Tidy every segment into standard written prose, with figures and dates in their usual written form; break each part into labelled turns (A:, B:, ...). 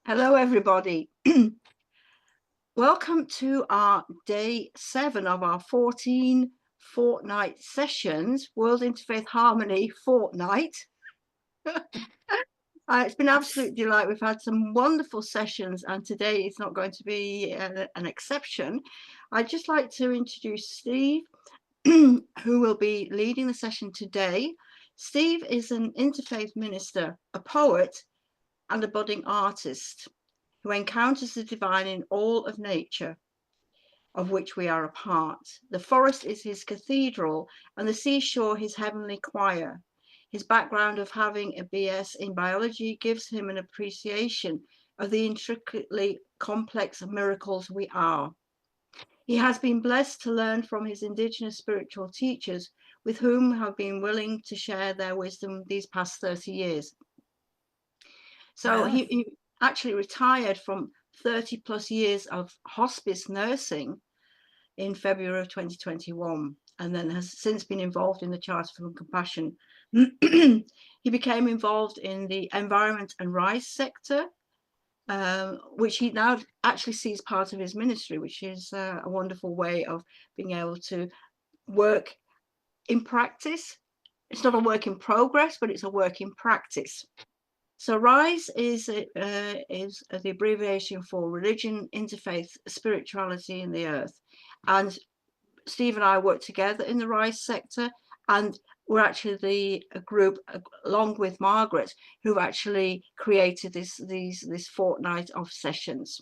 A: Hello, everybody. Welcome to our day 7 of our 14 fortnight sessions, World Interfaith Harmony fortnight. It's been an absolute delight. We've had some wonderful sessions, and today is not going to be an exception. I'd just like to introduce Steve, who will be leading the session today. Steve is an interfaith minister, a poet, and a budding artist who encounters the divine in all of nature, of which we are a part. The forest is his cathedral, and the seashore his heavenly choir. His background of having a BS in biology gives him an appreciation of the intricately complex miracles we are. He has been blessed to learn from his indigenous spiritual teachers, with whom have been willing to share their wisdom these past 30 years. So he actually retired from 30 plus years of hospice nursing in February of 2021, and then has since been involved in the Charter for Compassion. He became involved in the environment and rice sector, which he now actually sees part of his ministry, which is a wonderful way of being able to work in practice. It's not a work in progress, but it's a work in practice. So RISE is the abbreviation for Religion, Interfaith, Spirituality in the Earth. And Steve and I work together in the RISE sector, and we're actually a group, along with Margaret, who've actually created this fortnight of sessions.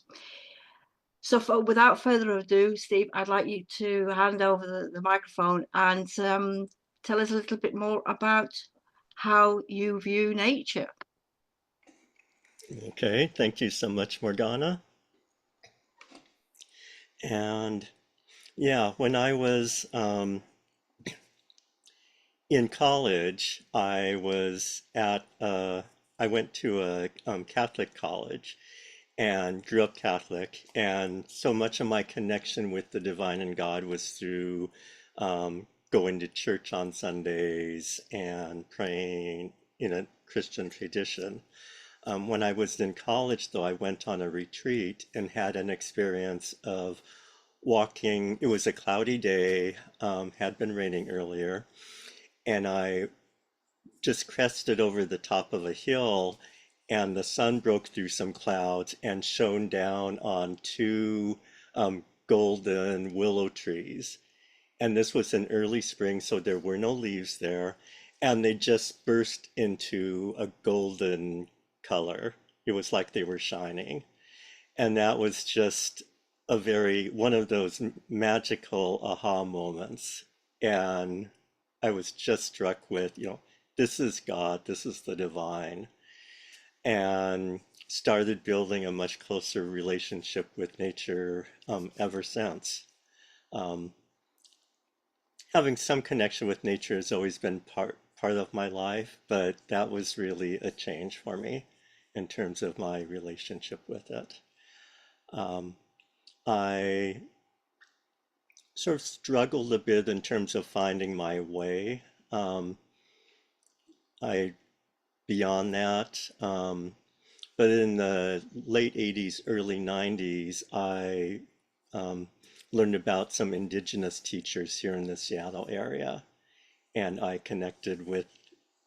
A: So without further ado, Steve, I'd like you to hand over the microphone and tell us a little bit more about how you view nature.
B: Okay, thank you so much, Morgana. And yeah, when I was in college, I went to a Catholic college and grew up Catholic, and so much of my connection with the divine and God was through going to church on Sundays and praying in a Christian tradition. When I was in college, though, I went on a retreat and had an experience of walking. It was a cloudy day, had been raining earlier, and I just crested over the top of a hill, and the sun broke through some clouds and shone down on two golden willow trees. And this was in early spring, so there were no leaves there, and they just burst into a golden color. It was like they were shining. And that was just one of those magical aha moments. And I was just struck with, this is God, this is the divine, and started building a much closer relationship with nature ever since. Um, Having some connection with nature has always been part of my life, but that was really a change for me in terms of my relationship with it. Um, I sort of struggled a bit in terms of finding my way. I beyond that, but in the late 80s, early 90s, I learned about some indigenous teachers here in the Seattle area, and I connected with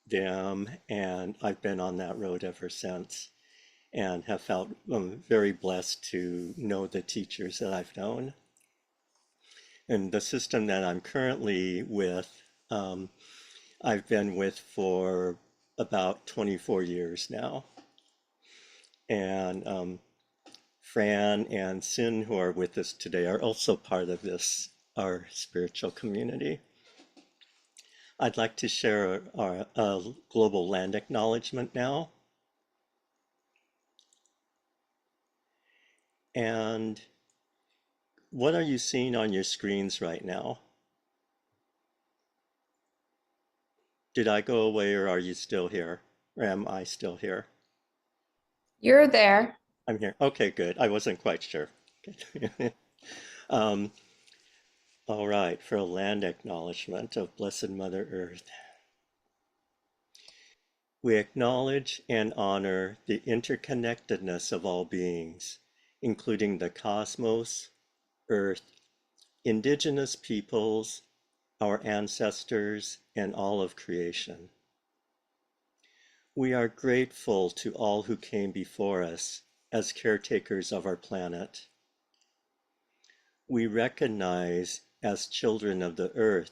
B: them, and I've been on that road ever since, and have felt very blessed to know the teachers that I've known. And the system that I'm currently with, I've been with for about 24 years now. And Fran and Sin, who are with us today, are also part of our spiritual community. I'd like to share our global land acknowledgement now. And what are you seeing on your screens right now? Did I go away, or are you still here? Or am I still here?
C: You're there.
B: I'm here. Okay, good. I wasn't quite sure. um, all right, for a land acknowledgement of Blessed Mother Earth. We acknowledge and honor the interconnectedness of all beings, including the cosmos, Earth, indigenous peoples, our ancestors, and all of creation. We are grateful to all who came before us as caretakers of our planet. We recognize, as children of the earth,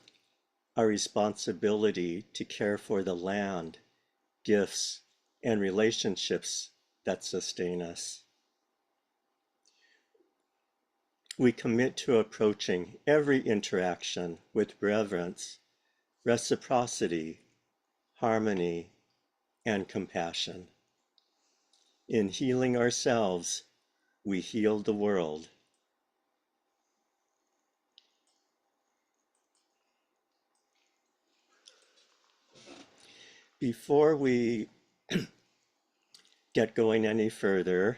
B: our responsibility to care for the land, gifts, and relationships that sustain us. We commit to approaching every interaction with reverence, reciprocity, harmony, and compassion. In healing ourselves, we heal the world. Before we get going any further,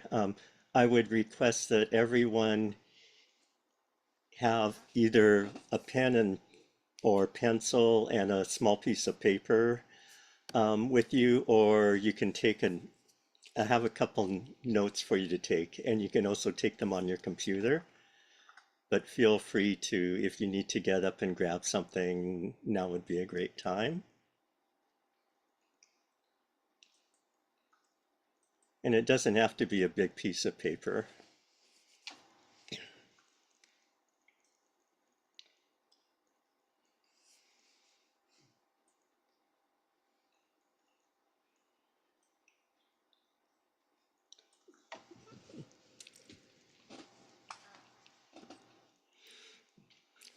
B: I would request that everyone have either a pen or pencil and a small piece of paper with you, or you can I have a couple notes for you to take, and you can also take them on your computer. But feel free to, if you need to get up and grab something, now would be a great time. And it doesn't have to be a big piece of paper.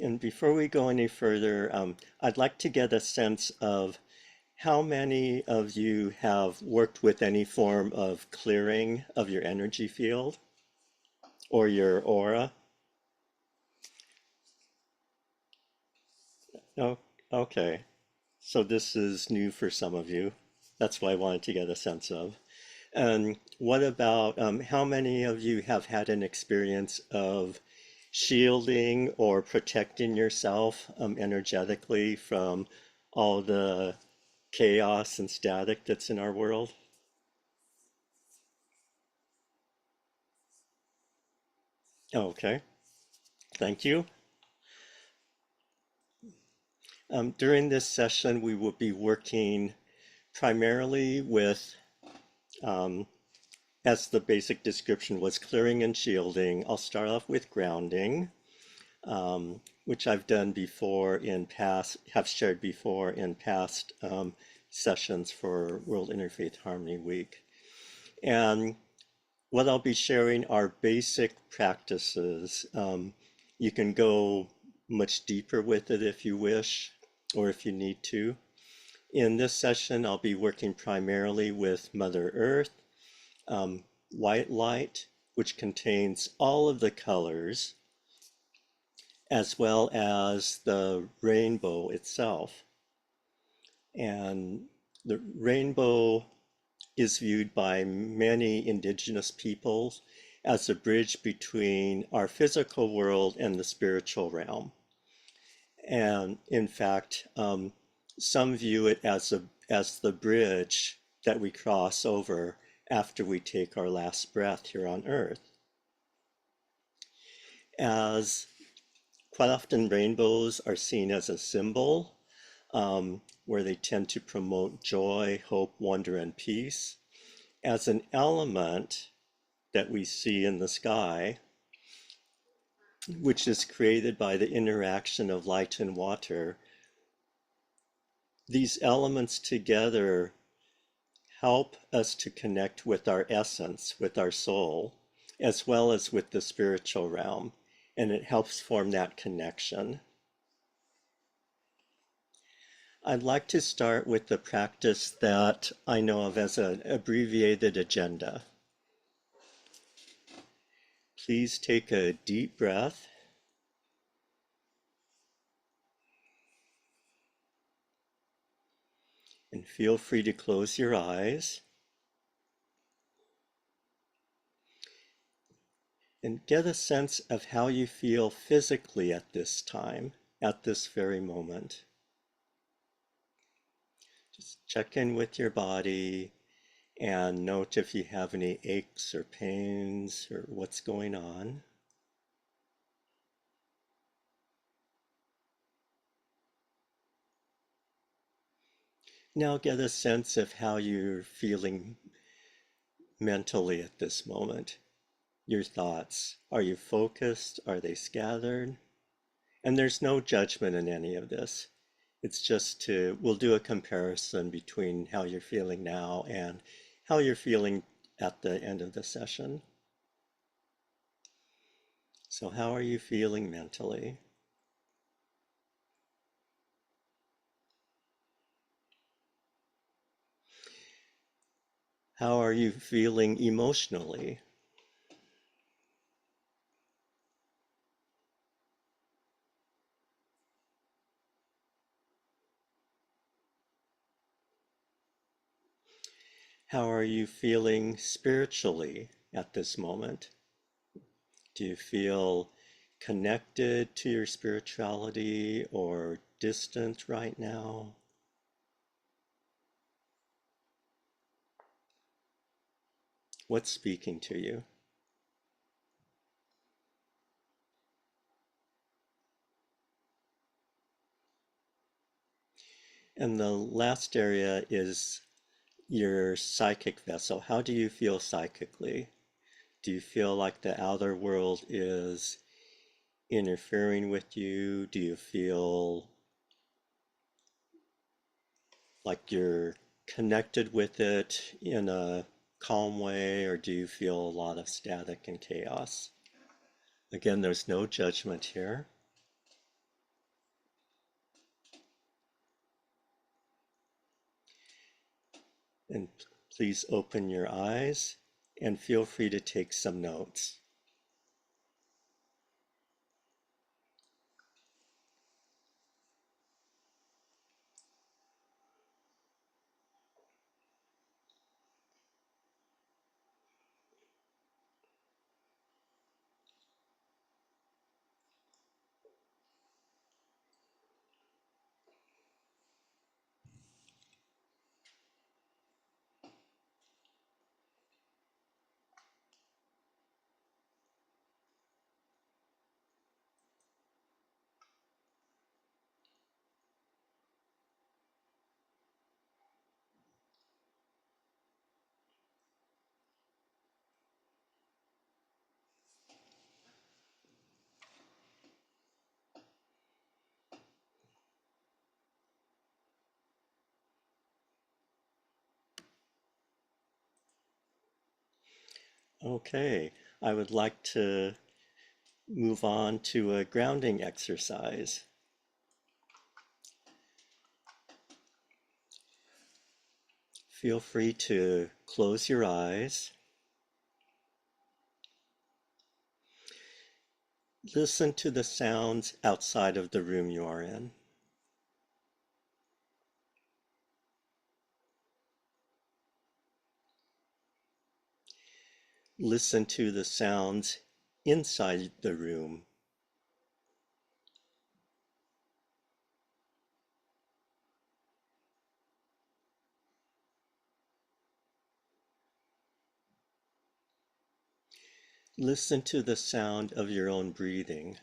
B: And before we go any further, I'd like to get a sense of how many of you have worked with any form of clearing of your energy field or your aura? Oh, okay. So this is new for some of you. That's what I wanted to get a sense of. And what about how many of you have had an experience of shielding or protecting yourself energetically from all the chaos and static that's in our world? Okay, thank you. During this session, we will be working primarily with, as the basic description was, clearing and shielding. I'll start off with grounding, which I've done before have shared before in past sessions for World Interfaith Harmony Week. And what I'll be sharing are basic practices. You can go much deeper with it if you wish, or if you need to. In this session, I'll be working primarily with Mother Earth, white light, which contains all of the colors, as well as the rainbow itself. And the rainbow is viewed by many indigenous peoples as a bridge between our physical world and the spiritual realm. And in fact, some view it as the bridge that we cross over after we take our last breath here on earth. As quite often rainbows are seen as a symbol, where they tend to promote joy, hope, wonder, and peace. As an element that we see in the sky, which is created by the interaction of light and water, these elements together help us to connect with our essence, with our soul, as well as with the spiritual realm, and it helps form that connection. I'd like to start with the practice that I know of as an abbreviated agenda. Please take a deep breath. And feel free to close your eyes. And get a sense of how you feel physically at this time, at this very moment. Just check in with your body and note if you have any aches or pains or what's going on. Now get a sense of how you're feeling mentally at this moment. Your thoughts. Are you focused? Are they scattered? And there's no judgment in any of this. It's just we'll do a comparison between how you're feeling now and how you're feeling at the end of the session. So how are you feeling mentally? How are you feeling emotionally? How are you feeling spiritually at this moment? Do you feel connected to your spirituality or distant right now? What's speaking to you? And the last area is your psychic vessel. How do you feel psychically? Do you feel like the outer world is interfering with you? Do you feel like you're connected with it in a calm way, or do you feel a lot of static and chaos? Again, there's no judgment here. And please open your eyes and feel free to take some notes. Okay, I would like to move on to a grounding exercise. Feel free to close your eyes. Listen to the sounds outside of the room you are in. Listen to the sounds inside the room. Listen to the sound of your own breathing.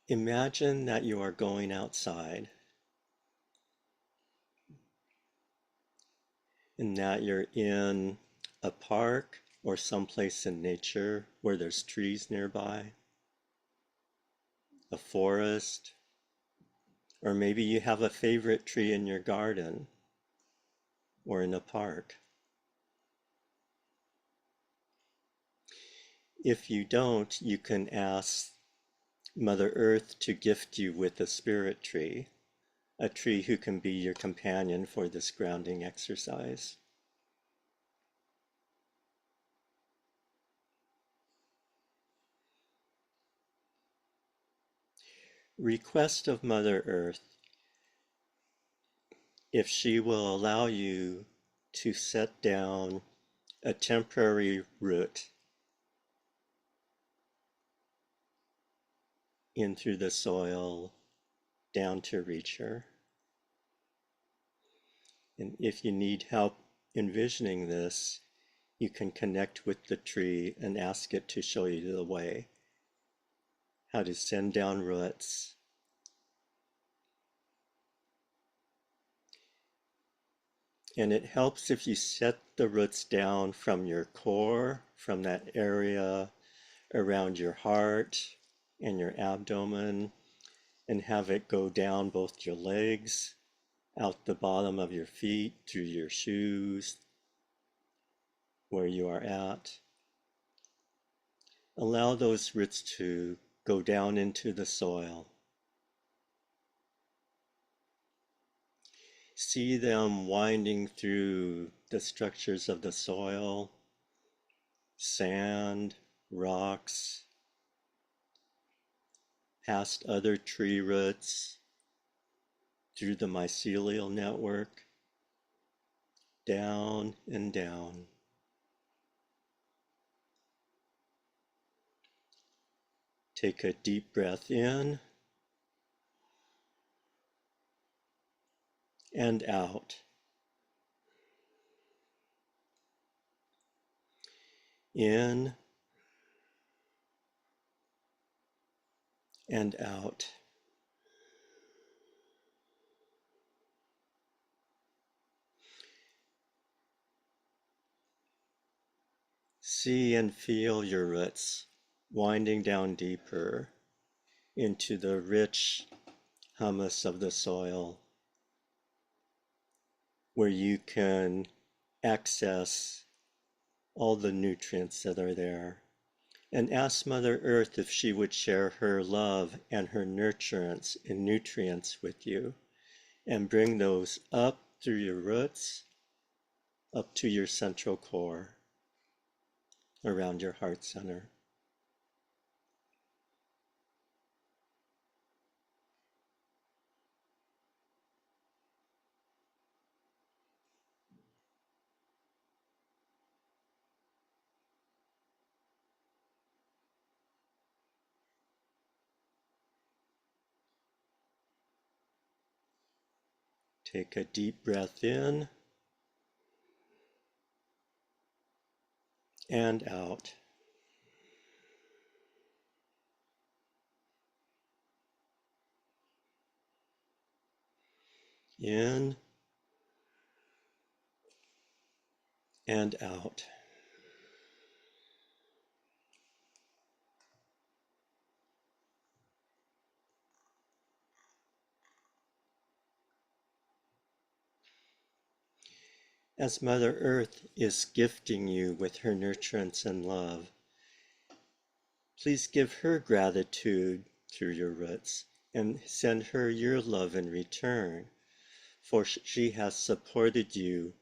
B: Imagine that you are going outside and that you're in a park or someplace in nature where there's trees nearby, a forest, or maybe you have a favorite tree in your garden or in a park. If you don't, you can ask Mother Earth to gift you with a spirit tree, a tree who can be your companion for this grounding exercise. Request of Mother Earth if she will allow you to set down a temporary root in through the soil down to reach her. And if you need help envisioning this, you can connect with the tree and ask it to show you the way, how to send down roots. And it helps if you set the roots down from your core, from that area around your heart and your abdomen, and have it go down both your legs, out the bottom of your feet, through your shoes, where you are at. Allow those roots to go down into the soil. See them winding through the structures of the soil, sand, rocks, past other tree roots, through the mycelial network, down and down. Take a deep breath in and out. In and out. See and feel your roots winding down deeper into the rich humus of the soil, where you can access all the nutrients that are there. And ask Mother Earth if she would share her love and her nurturance and nutrients with you, and bring those up through your roots, up to your central core, around your heart center. Take a deep breath in and out. In and out. As Mother Earth is gifting you with her nurturance and love, please give her gratitude through your roots and send her your love in return, for she has supported you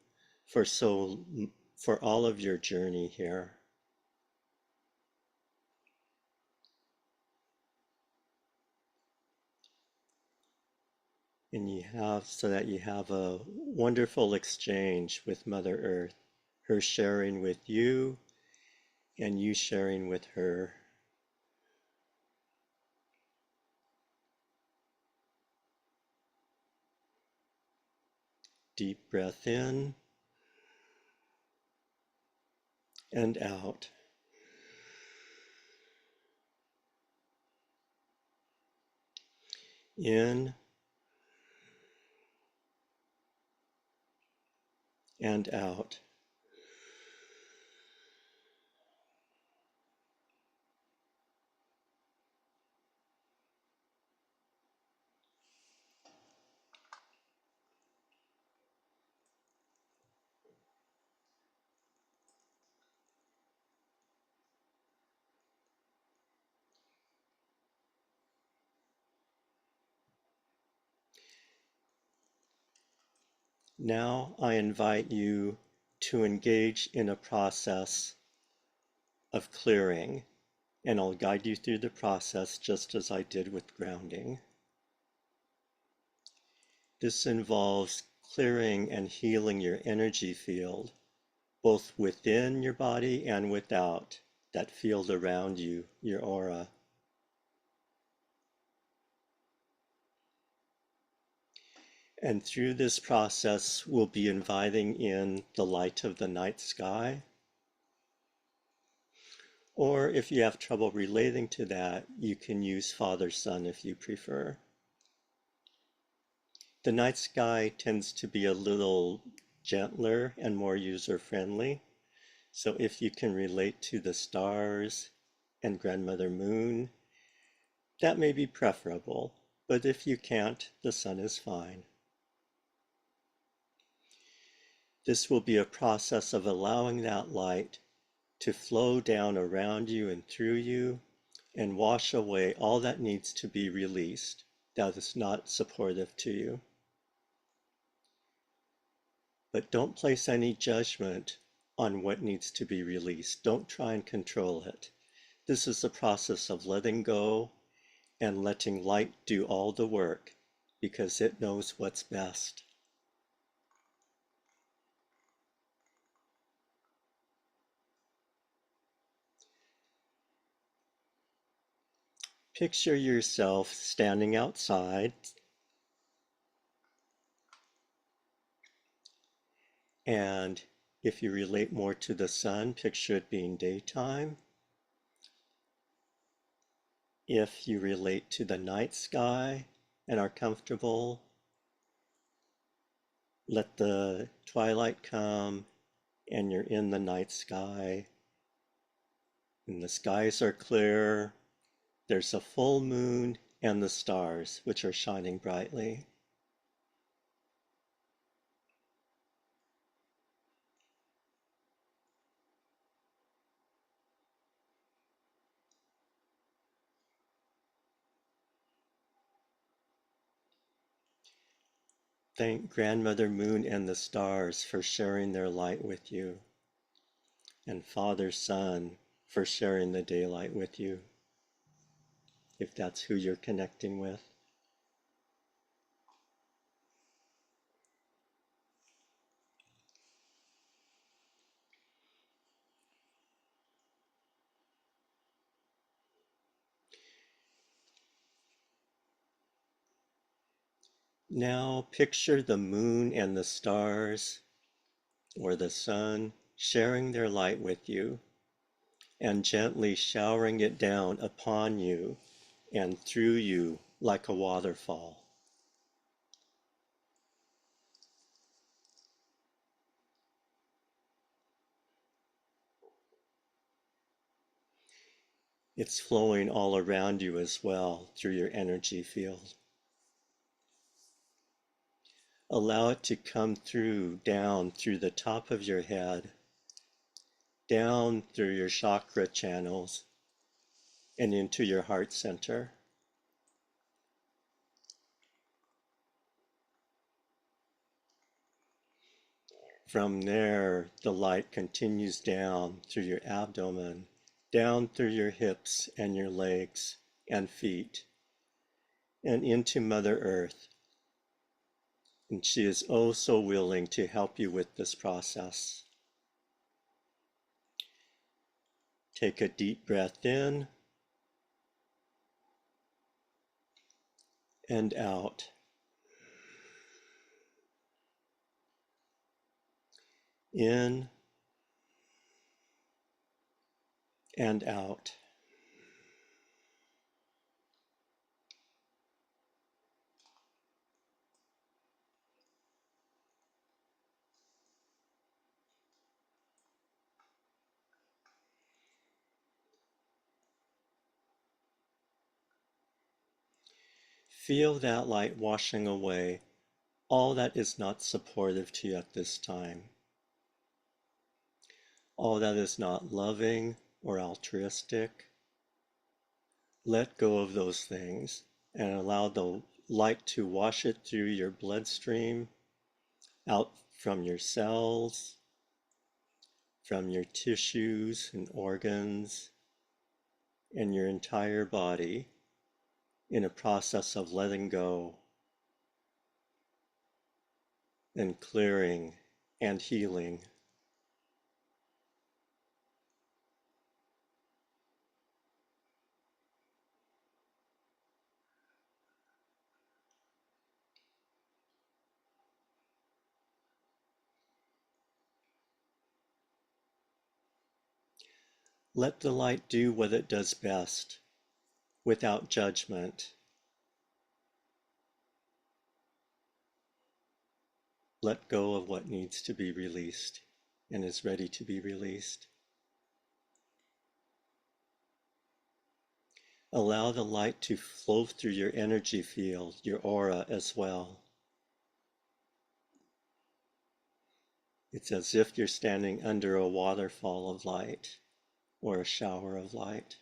B: for all of your journey here. And so that you have a wonderful exchange with Mother Earth, her sharing with you and you sharing with her. Deep breath in and out. In and out. Now I invite you to engage in a process of clearing, and I'll guide you through the process just as I did with grounding. This involves clearing and healing your energy field, both within your body and without, that field around you, your aura. And through this process, we'll be inviting in the light of the night sky. Or if you have trouble relating to that, you can use Father Sun if you prefer. The night sky tends to be a little gentler and more user-friendly. So if you can relate to the stars and Grandmother Moon, that may be preferable. But if you can't, the sun is fine. This will be a process of allowing that light to flow down around you and through you and wash away all that needs to be released that is not supportive to you. But don't place any judgment on what needs to be released. Don't try and control it. This is a process of letting go and letting light do all the work because it knows what's best. Picture yourself standing outside and if you relate more to the sun, picture it being daytime. If you relate to the night sky and are comfortable, let the twilight come and you're in the night sky and the skies are clear. There's a full moon and the stars, which are shining brightly. Thank Grandmother Moon and the stars for sharing their light with you, and Father Sun for sharing the daylight with you, if that's who you're connecting with. Now picture the moon and the stars, or the sun, sharing their light with you and gently showering it down upon you and through you like a waterfall. It's flowing all around you as well through your energy field. Allow it to come through, down through the top of your head, down through your chakra channels, and into your heart center. From there, the light continues down through your abdomen, down through your hips and your legs and feet, and into Mother Earth. And she is oh so willing to help you with this process. Take a deep breath in and out. In and out. Feel that light washing away all that is not supportive to you at this time, all that is not loving or altruistic. Let go of those things and allow the light to wash it through your bloodstream, out from your cells, from your tissues and organs, and your entire body in a process of letting go. and clearing and healing. Let the light do what it does best, without judgment. Let go of what needs to be released and is ready to be released. Allow the light to flow through your energy field, your aura as well. It's as if you're standing under a waterfall of light or a shower of light.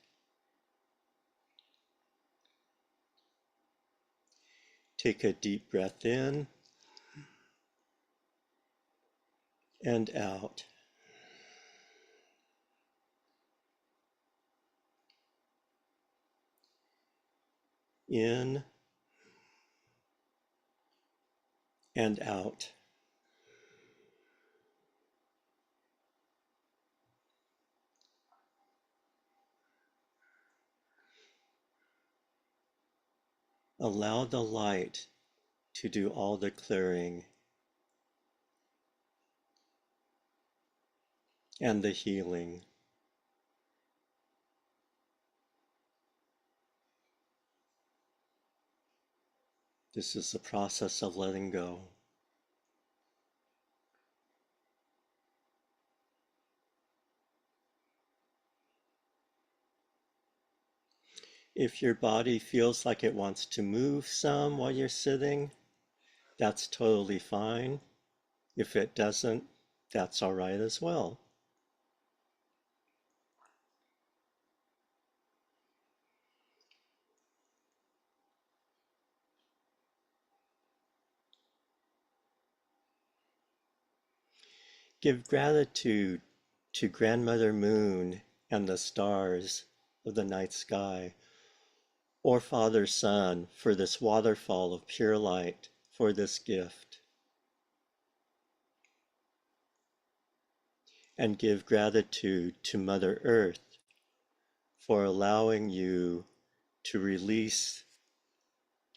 B: Take a deep breath in and out. In and out. Allow the light to do all the clearing and the healing. This is the process of letting go. If your body feels like it wants to move some while you're sitting, that's totally fine. If it doesn't, that's all right as well. Give gratitude to Grandmother Moon and the stars of the night sky, or Father Sun for this waterfall of pure light, for this gift. And give gratitude to Mother Earth for allowing you to release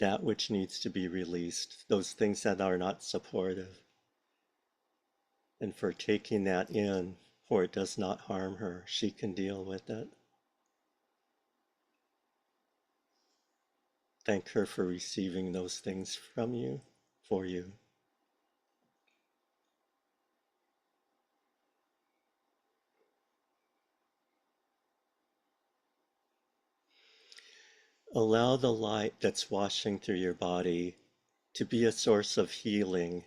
B: that which needs to be released, those things that are not supportive, and for taking that in, for it does not harm her. She can deal with it. Thank her for receiving those things from you, for you. Allow the light that's washing through your body to be a source of healing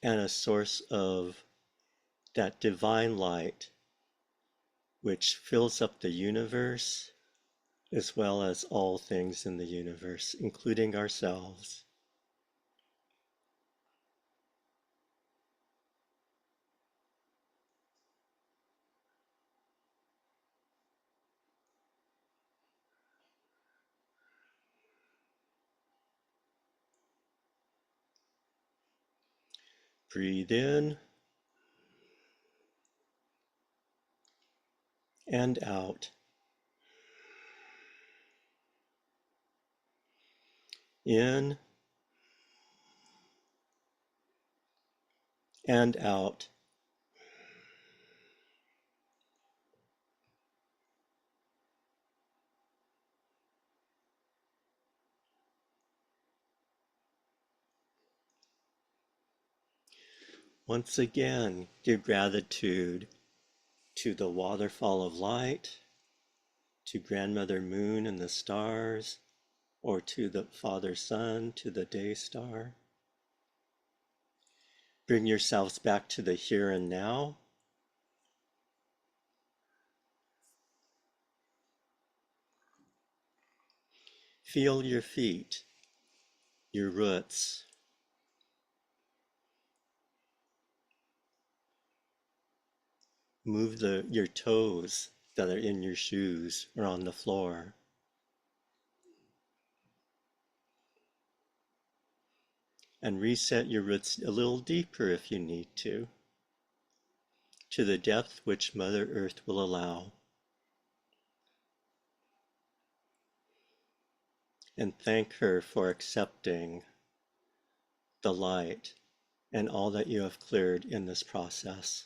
B: and a source of that divine light which fills up the universe as well as all things in the universe, including ourselves. Breathe in and out. In and out. Once again, give gratitude to the waterfall of light, to Grandmother Moon and the stars, or to the Father Sun, to the day star. Bring yourselves back to the here and now. Feel your feet, your roots. Move your toes that are in your shoes or on the floor. and reset your roots a little deeper if you need to the depth which Mother Earth will allow. And thank her for accepting the light and all that you have cleared in this process.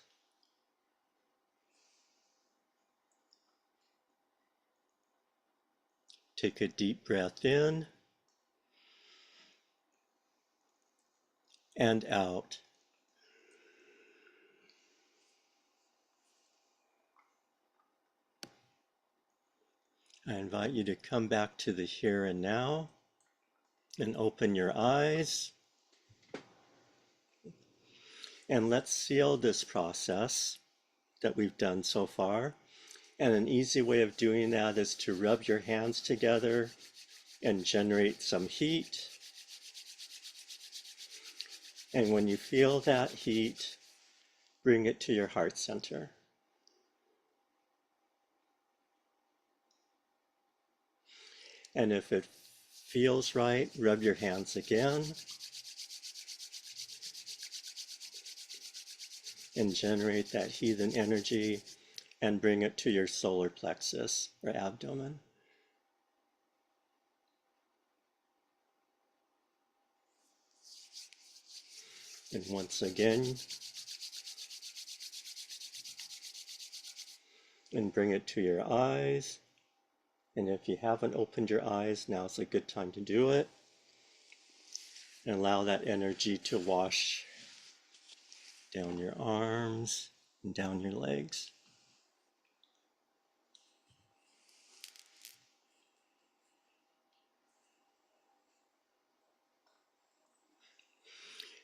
B: Take a deep breath in and out. I invite you to come back to the here and now and open your eyes. And let's seal this process that we've done so far. And an easy way of doing that is to rub your hands together and generate some heat. And when you feel that heat, bring it to your heart center. And if it feels right, rub your hands again and generate that heat and energy and bring it to your solar plexus or abdomen. And once again, and bring it to your eyes. And if you haven't opened your eyes, now's a good time to do it. And allow that energy to wash down your arms and down your legs.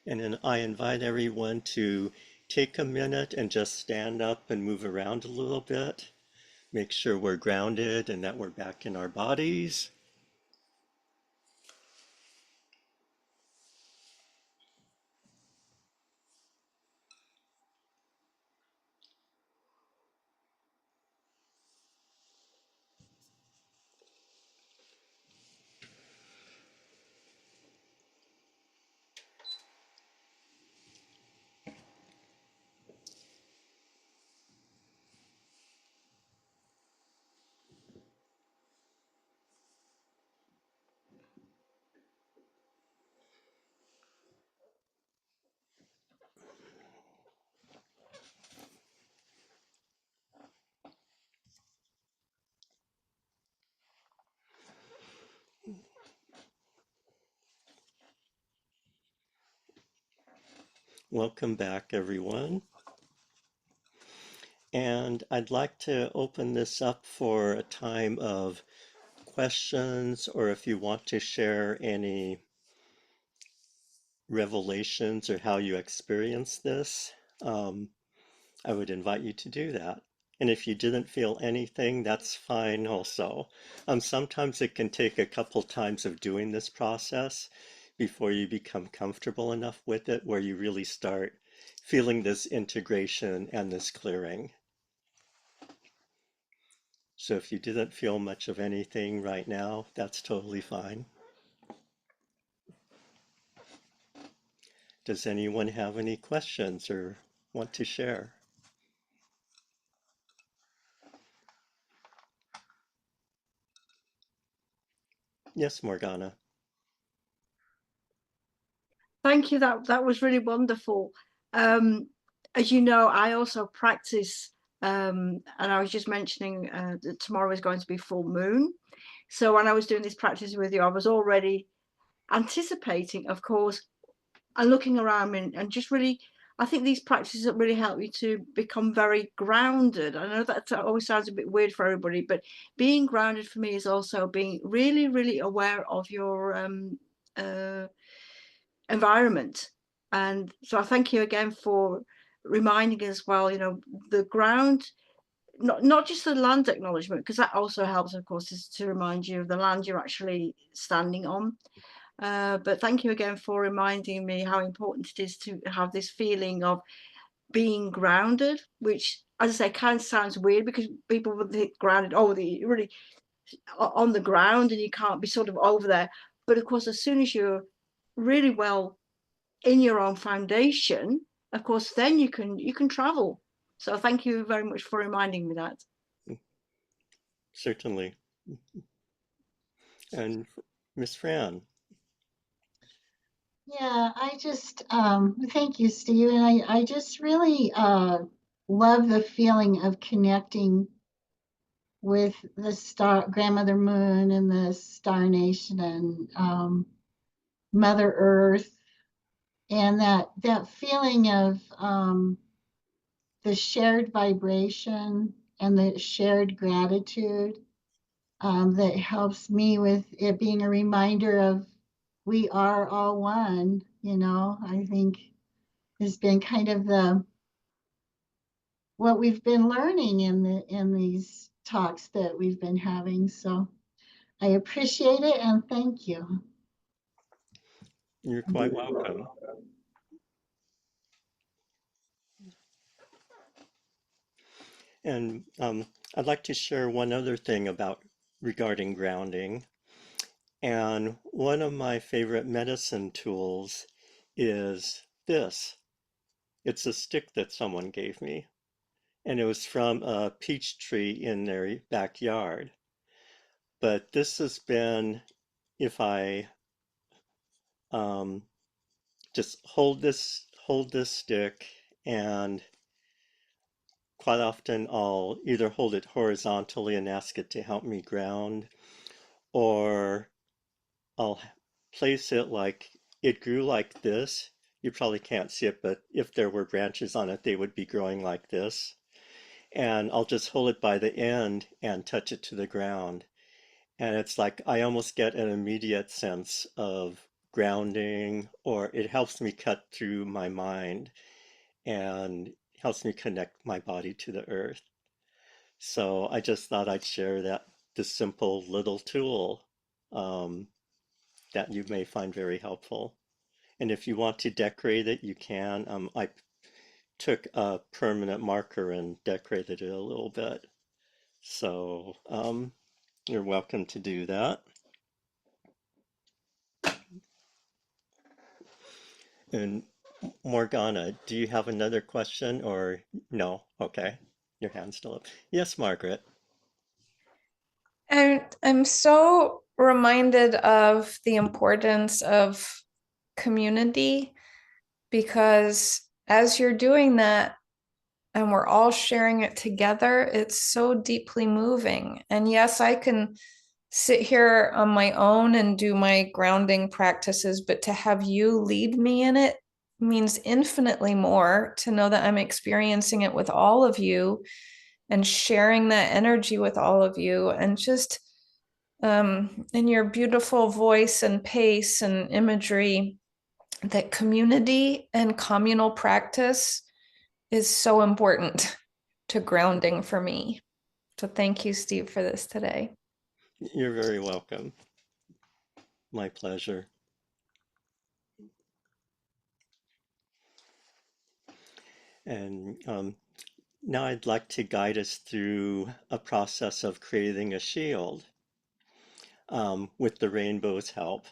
B: And then I invite everyone to take a minute and just stand up and move around a little bit. Make sure we're grounded and that we're back in our bodies. Welcome back, everyone. And I'd like to open this up for a time of questions, or if you want to share any revelations or how you experience this, I would invite you to do that. And if you didn't feel anything, that's fine also. Sometimes it can take a couple times of doing this process before you become comfortable enough with it, where you really start feeling this integration and this clearing. So if you didn't feel much of anything right now, that's totally fine. Does anyone have any questions or want to share? Yes, Morgana.
A: Thank you. That was really wonderful. As you know, I also practice, and I was just mentioning that tomorrow is going to be full moon. So when I was doing this practice with you, I was already anticipating, of course, and looking around me and just really, I think these practices really help you to become very grounded. I know that always sounds a bit weird for everybody, but being grounded for me is also being really, really aware of your environment. And so I thank you again for reminding us, well, you know, the ground, not just the land acknowledgement, because that also helps, of course, is to remind you of the land you're actually standing on. But thank you again for reminding me how important it is to have this feeling of being grounded, which, as I say, kind of sounds weird because people would think grounded, oh, you're really on the ground and you can't be sort of over there. But of course, as soon as you're really well in your own foundation, of course, then you can travel. So thank you very much for reminding me that.
B: Certainly. And Miss Fran.
D: Yeah, I just thank you, Steve. And I just really love the feeling of connecting with the star grandmother moon and the star nation and Mother Earth, and that feeling of the shared vibration and the shared gratitude that helps me with it being a reminder of we are all one. I think has been kind of what we've been learning in these talks that we've been having. So I appreciate it and thank you.
B: You're quite welcome. And I'd like to share one other thing regarding grounding. And one of my favorite medicine tools is this. It's a stick that someone gave me, and it was from a peach tree in their backyard. But this has been, if I just hold this stick, and quite often I'll either hold it horizontally and ask it to help me ground, or I'll place it like it grew like this. You probably can't see it, but if there were branches on it, they would be growing like this. And I'll just hold it by the end and touch it to the ground. And it's like I almost get an immediate sense of grounding, or it helps me cut through my mind and helps me connect my body to the earth. So I just thought I'd share this simple little tool that you may find very helpful. And if you want to decorate it, you can. I took a permanent marker and decorated it a little bit. So you're welcome to do that. And Morgana, do you have another question or no? Okay, your hand's still up. Yes, Margaret.
C: I'm so reminded of the importance of community, because as you're doing that and we're all sharing it together, it's so deeply moving. And yes, I can sit here on my own and do my grounding practices, but to have you lead me in it means infinitely more, to know that I'm experiencing it with all of you and sharing that energy with all of you, and just in your beautiful voice and pace and imagery, that community and communal practice is so important to grounding for me. So thank you, Steve, for this today.
B: You're very welcome. My pleasure. And now I'd like to guide us through a process of creating a shield with the rainbow's help.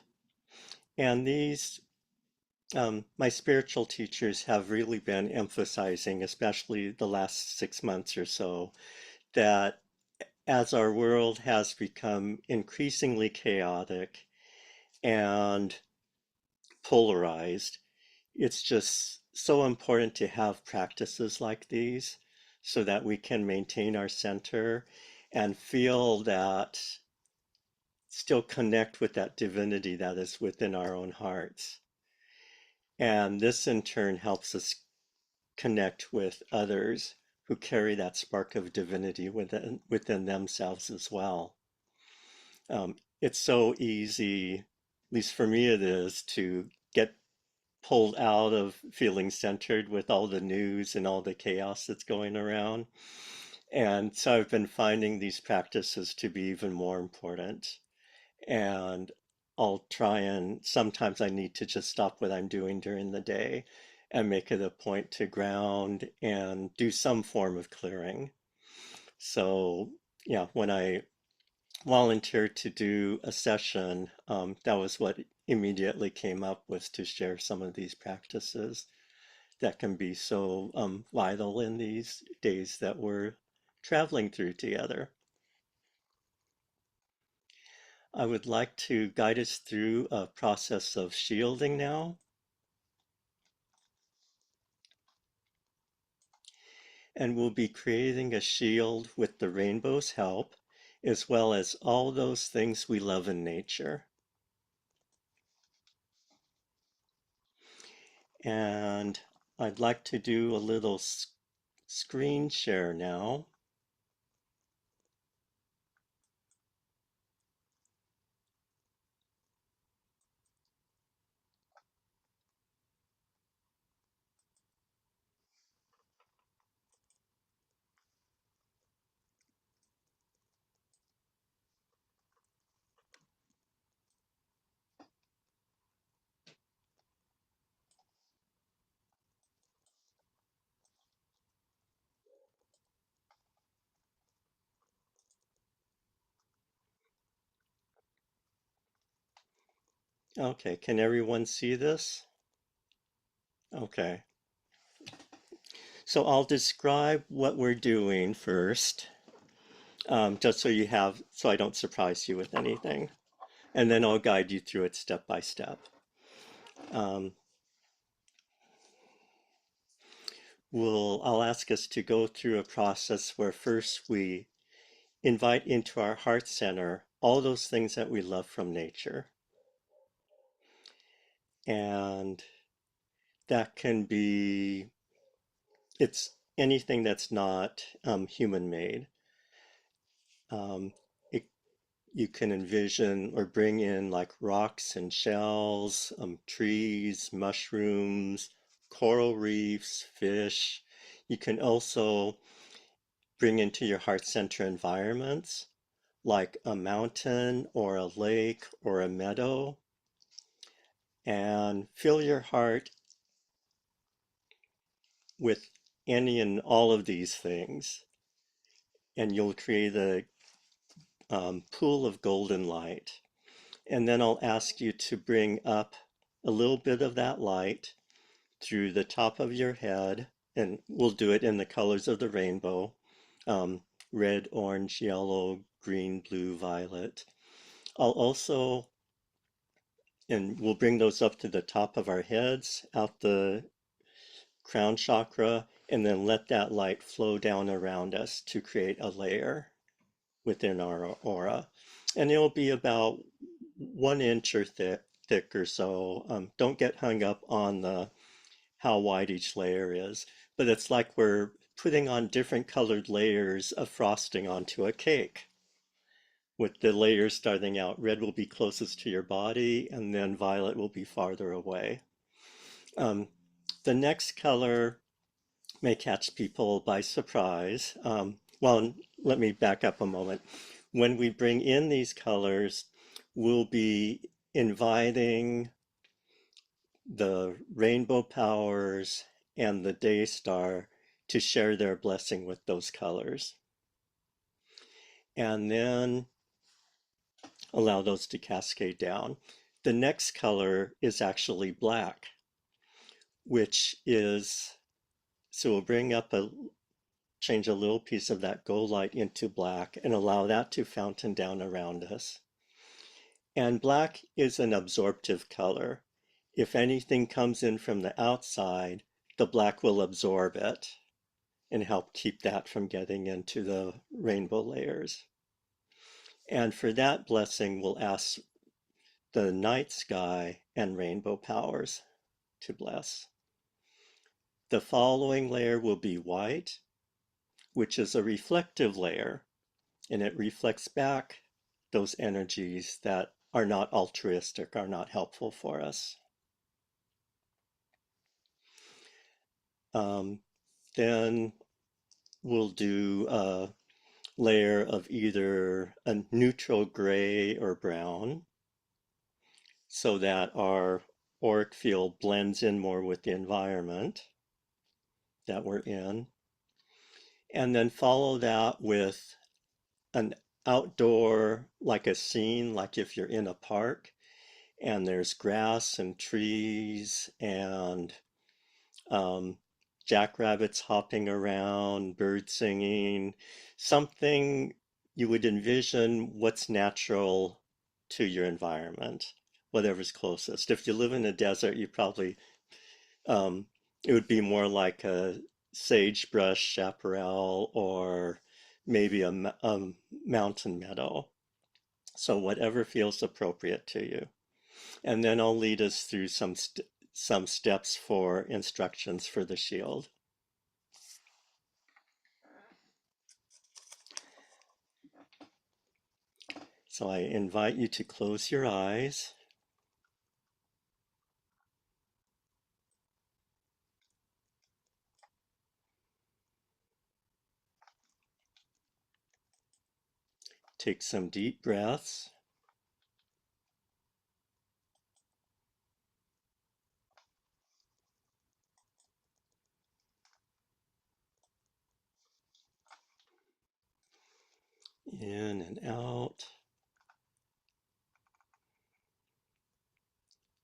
B: And my spiritual teachers have really been emphasizing, especially the last 6 months or so, that as our world has become increasingly chaotic and polarized, it's just so important to have practices like these so that we can maintain our center and feel that, still connect with that divinity that is within our own hearts. And this in turn helps us connect with others who carry that spark of divinity within themselves as well. It's so easy, at least for me it is, to get pulled out of feeling centered with all the news and all the chaos that's going around. And so I've been finding these practices to be even more important. And I'll try, and sometimes I need to just stop what I'm doing during the day and make it a point to ground and do some form of clearing. So, yeah, when I volunteered to do a session, that was what immediately came up, was to share some of these practices that can be so vital in these days that we're traveling through together. I would like to guide us through a process of shielding now. And we'll be creating a shield with the rainbow's help, as well as all those things we love in nature. And I'd like to do a little screen share now. Okay, can everyone see this? Okay, so I'll describe what we're doing first, just so I don't surprise you with anything. And then I'll guide you through it step by step. I'll ask us to go through a process where first we invite into our heart center all those things that we love from nature. And that can be, it's anything that's not human made. It, you can envision or bring in like rocks and shells, trees, mushrooms, coral reefs, fish. You can also bring into your heart center environments like a mountain or a lake or a meadow, and fill your heart with any and all of these things, and you'll create a pool of golden light. And then I'll ask you to bring up a little bit of that light through the top of your head, and we'll do it in the colors of the rainbow, red, orange, yellow, green, blue, violet. I'll also, and we'll bring those up to the top of our heads, out the crown chakra, and then let that light flow down around us to create a layer within our aura. And it'll be about 1 inch or thick or so. Don't get hung up on how wide each layer is, but it's like we're putting on different colored layers of frosting onto a cake. With the layers starting out, red will be closest to your body, and then violet will be farther away. The next color may catch people by surprise. Well, let me back up a moment. When we bring in these colors, we'll be inviting the rainbow powers and the day star to share their blessing with those colors. And then allow those to cascade down. The next color is actually black, which is, so we'll bring up change a little piece of that gold light into black and allow that to fountain down around us. And black is an absorptive color. If anything comes in from the outside, the black will absorb it and help keep that from getting into the rainbow layers. And for that blessing, we'll ask the night sky and rainbow powers to bless. The following layer will be white, which is a reflective layer, and it reflects back those energies that are not altruistic, are not helpful for us. Then we'll do a layer of either a neutral gray or brown, so that our auric field blends in more with the environment that we're in. And then follow that with an outdoor, like a scene, like if you're in a park and there's grass and trees and um, jackrabbits hopping around, birds singing, something you would envision what's natural to your environment, whatever's closest. If you live in a desert, you probably, um, it would be more like a sagebrush chaparral or maybe a mountain meadow. So whatever feels appropriate to you. And then I'll lead us through some steps for instructions for the shield. So I invite you to close your eyes. Take some deep breaths. In and out.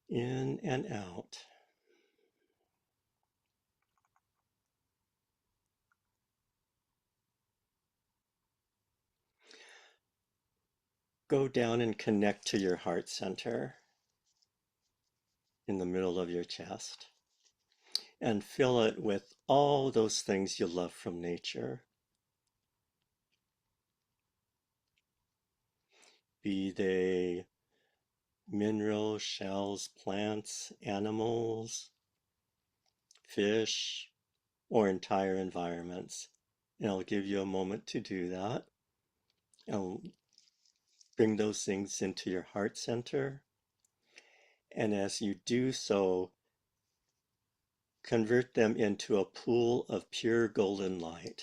B: In and out. Go down and connect to your heart center in the middle of your chest and fill it with all those things you love from nature. Be they minerals, shells, plants, animals, fish, or entire environments. And I'll give you a moment to do that. And bring those things into your heart center. And as you do so, convert them into a pool of pure golden light.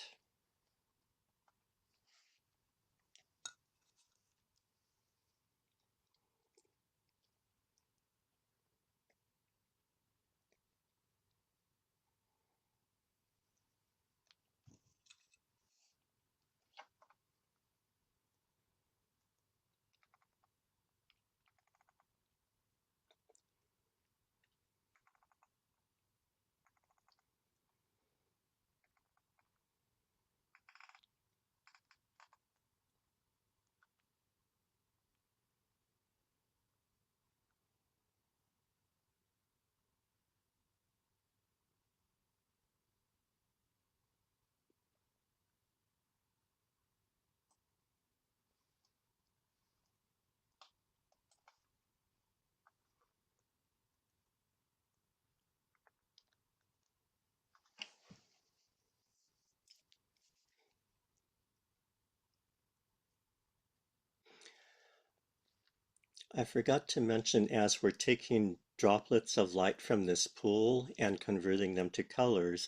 B: I forgot to mention, as we're taking droplets of light from this pool and converting them to colors,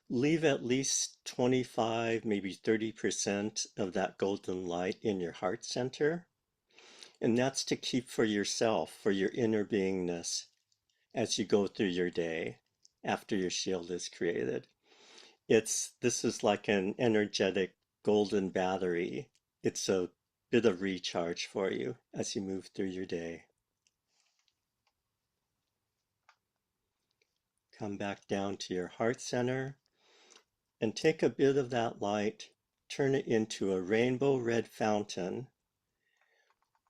B: leave at least 25, maybe 30% of that golden light in your heart center. And that's to keep for yourself, for your inner beingness as you go through your day after your shield is created. This is like an energetic golden battery. It's a bit of recharge for you as you move through your day. Come back down to your heart center and take a bit of that light, turn it into a rainbow red fountain,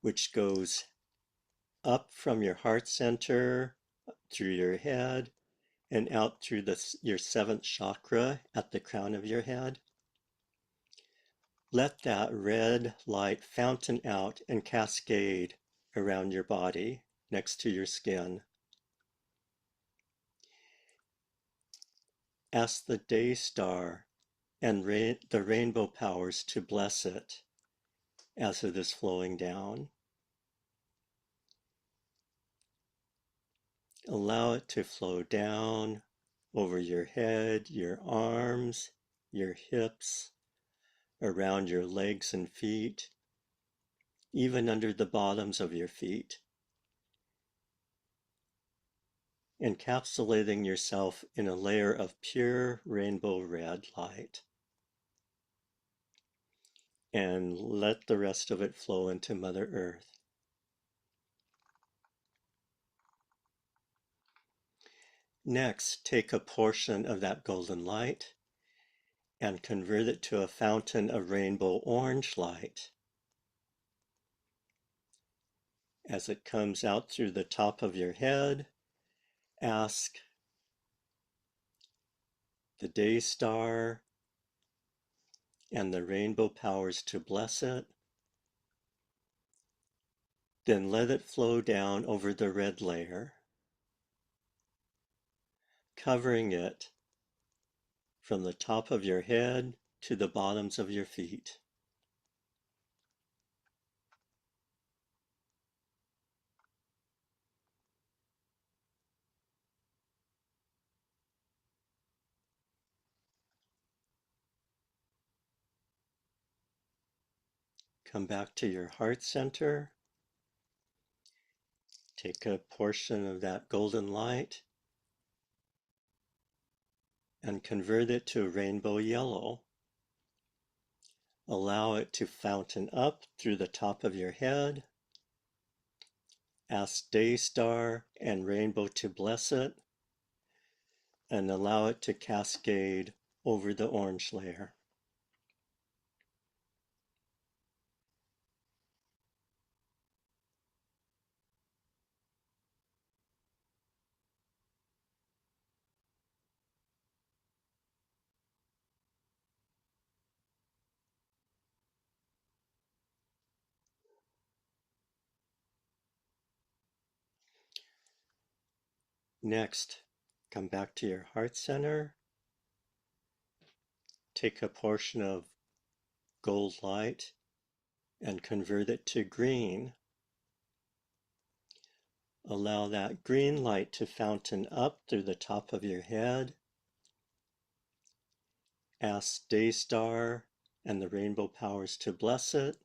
B: which goes up from your heart center, through your head, and out through your seventh chakra at the crown of your head. Let that red light fountain out and cascade around your body next to your skin. Ask the day star and the rainbow powers to bless it as it is flowing down. Allow it to flow down over your head, your arms, your hips, around your legs and feet, even under the bottoms of your feet, encapsulating yourself in a layer of pure rainbow red light. and let the rest of it flow into Mother Earth. Next, take a portion of that golden light and convert it to a fountain of rainbow orange light. As it comes out through the top of your head, ask the day star and the rainbow powers to bless it. Then let it flow down over the red layer, covering it from the top of your head to the bottoms of your feet. Come back to your heart center. Take a portion of that golden light and convert it to rainbow yellow. Allow it to fountain up through the top of your head. Ask day star and rainbow to bless it, and allow it to cascade over the orange layer. Next, come back to your heart center. Take a portion of gold light and convert it to green. Allow that green light to fountain up through the top of your head. Ask day star and the rainbow powers to bless it,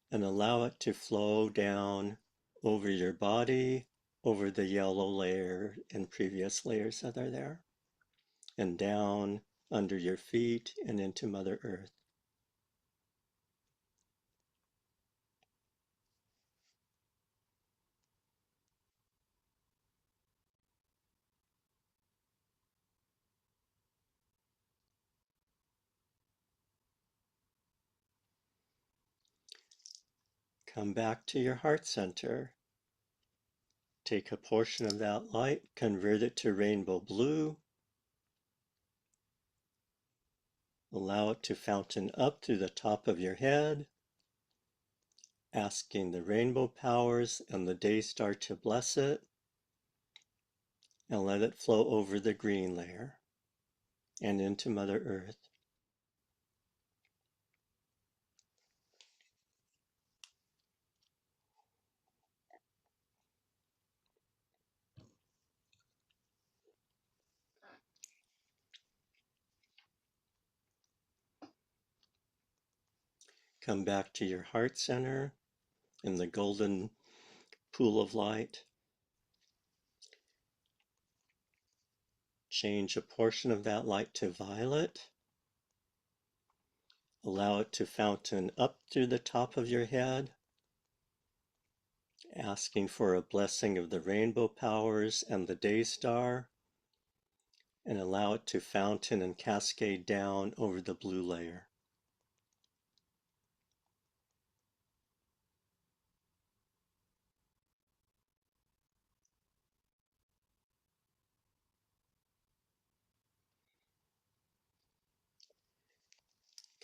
B: and allow it to flow down over your body, over the yellow layer and previous layers that are there, and down under your feet and into Mother Earth. Come back to your heart center. Take a portion of that light, convert it to rainbow blue. Allow it to fountain up through the top of your head, asking the rainbow powers and the day star to bless it, and let it flow over the green layer and into Mother Earth. Come back to your heart center in the golden pool of light. Change a portion of that light to violet. Allow it to fountain up through the top of your head, asking for a blessing of the rainbow powers and the day star, and allow it to fountain and cascade down over the blue layer.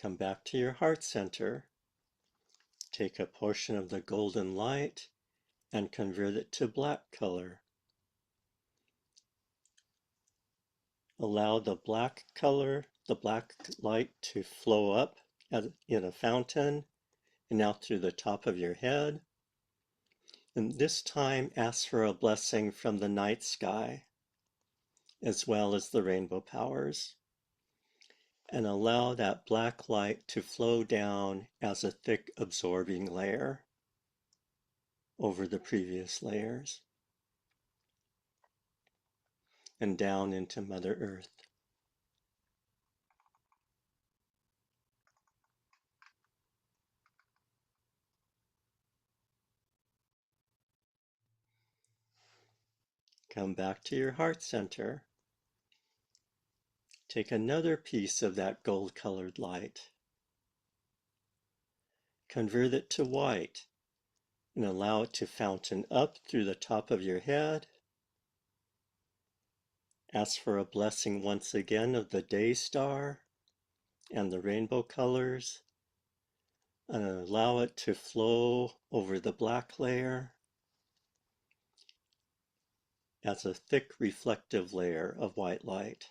B: Come back to your heart center. Take a portion of the golden light and convert it to black color. Allow the black color, the black light to flow up in a fountain and out through the top of your head. And this time ask for a blessing from the night sky, as well as the rainbow powers. And allow that black light to flow down as a thick absorbing layer over the previous layers and down into Mother Earth. Come back to your heart center. Take another piece of that gold-colored light. Convert it to white and allow it to fountain up through the top of your head. Ask for a blessing once again of the day star and the rainbow colors, and allow it to flow over the black layer as a thick reflective layer of white light.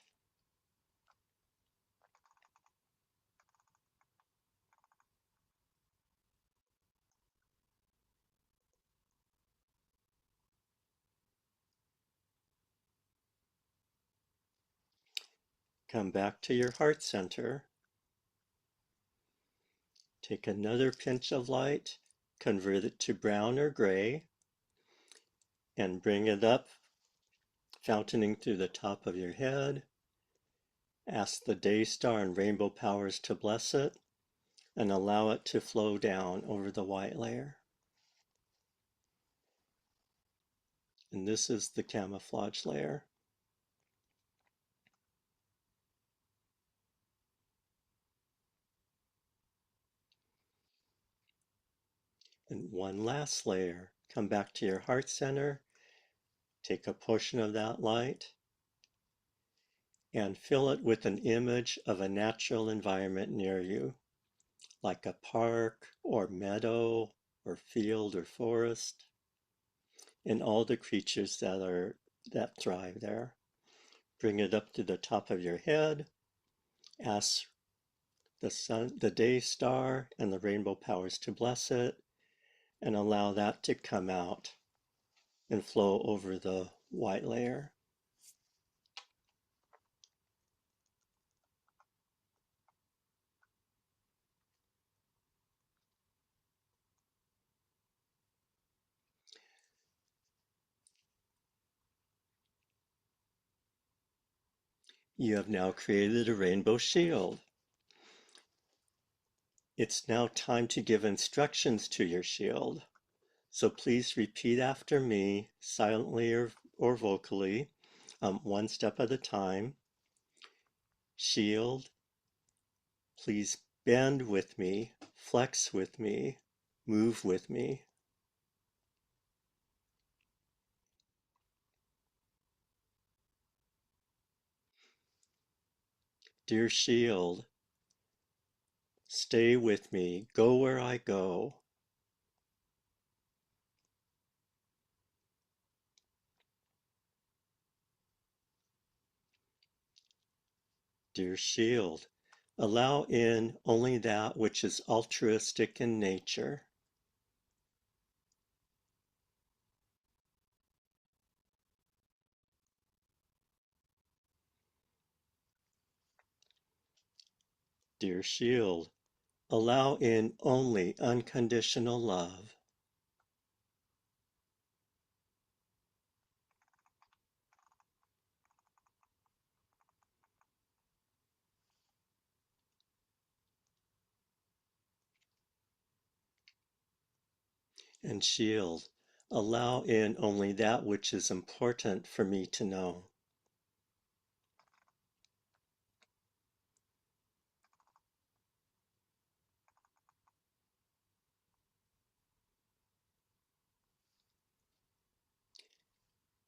B: Come back to your heart center. Take another pinch of light, convert it to brown or gray, and bring it up, fountaining through the top of your head. Ask the day star and rainbow powers to bless it, and allow it to flow down over the white layer. And this is the camouflage layer. And one last layer. Come back to your heart center, take a portion of that light, and fill it with an image of a natural environment near you, like a park or meadow or field or forest, and all the creatures that thrive there. Bring it up to the top of your head. Ask the sun, the day star, and the rainbow powers to bless it, and allow that to come out and flow over the white layer. You have now created a rainbow shield. It's now time to give instructions to your shield. So please repeat after me, silently or vocally, one step at a time. Shield, please bend with me, flex with me, move with me. Dear shield, stay with me, go where I go. Dear shield, allow in only that which is altruistic in nature. Dear shield, allow in only unconditional love. And shield, allow in only that which is important for me to know.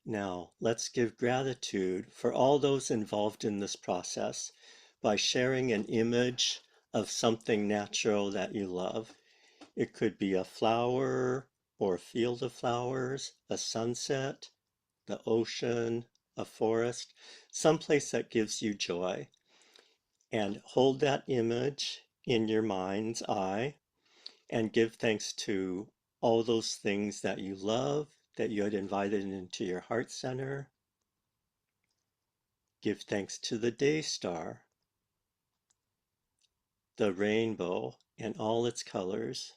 B: Now, let's give gratitude for all those involved in this process by sharing an image of something natural that you love. It could be a flower or a field of flowers, a sunset, the ocean, a forest, someplace that gives you joy. And hold that image in your mind's eye and give thanks to all those things that you love, that you had invited into your heart center. Give thanks to the day star, the rainbow and all its colors.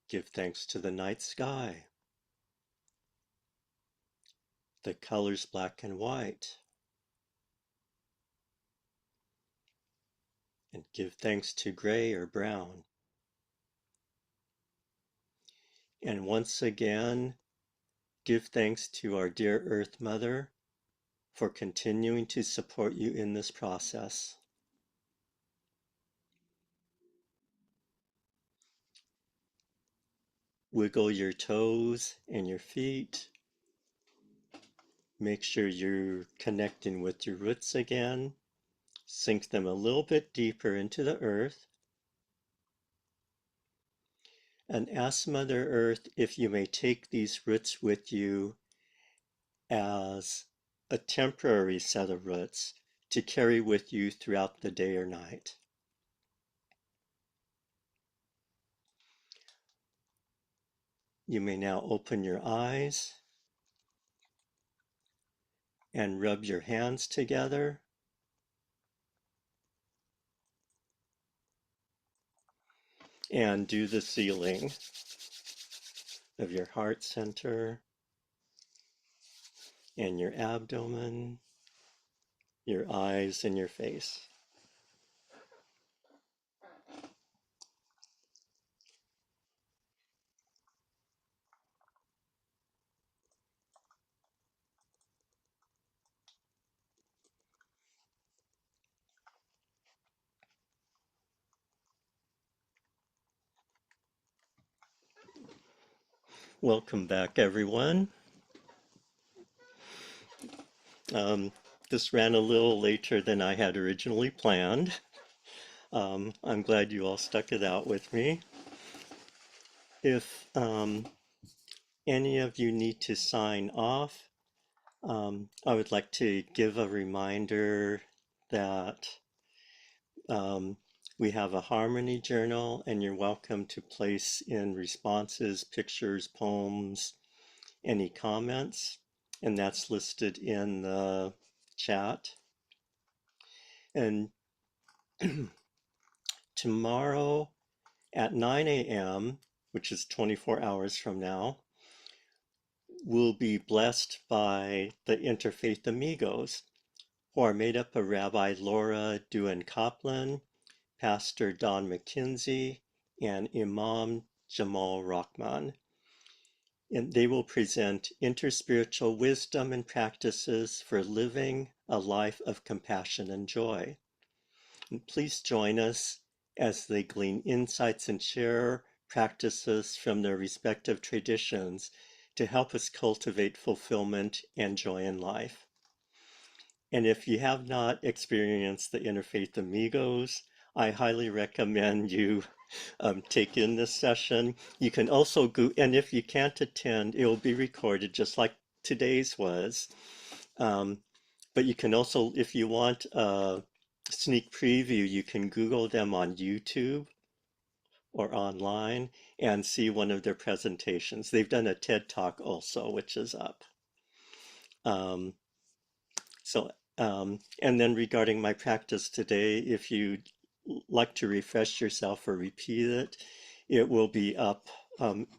B: Give thanks to the night sky, the colors black and white. And give thanks to gray or brown. And once again, give thanks to our dear Earth Mother for continuing to support you in this process. Wiggle your toes and your feet. Make sure you're connecting with your roots again. Sink them a little bit deeper into the earth. And ask Mother Earth if you may take these roots with you as a temporary set of roots to carry with you throughout the day or night. You may now open your eyes and rub your hands together. And do the sealing of your heart center and your abdomen, your eyes, and your face. Welcome back, everyone. This ran a little later than I had originally planned. I'm glad you all stuck it out with me. If any of you need to sign off, I would like to give a reminder that we have a harmony journal, and you're welcome to place in responses, pictures, poems, any comments, and that's listed in the chat. And tomorrow at 9 a.m., which is 24 hours from now, we'll be blessed by the Interfaith Amigos, who are made up of Rabbi Laura Duen Kaplan, Pastor Don McKenzie, and Imam Jamal Rahman. And they will present interspiritual wisdom and practices for living a life of compassion and joy. And please join us as they glean insights and share practices from their respective traditions to help us cultivate fulfillment and joy in life. And if you have not experienced the Interfaith Amigos, I highly recommend you take in this session. You can also go, and if you can't attend, it will be recorded just like today's was. But you can also, if you want a sneak preview, you can Google them on YouTube or online and see one of their presentations. They've done a TED Talk also, which is up. And then regarding my practice today, if you'd like to refresh yourself or repeat it, it will be up.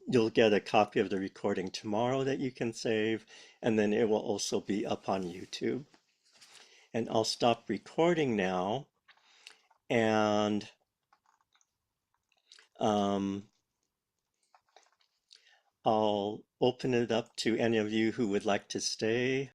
B: You'll get a copy of the recording tomorrow that you can save, and then it will also be up on YouTube. And I'll stop recording now, and I'll open it up to any of you who would like to stay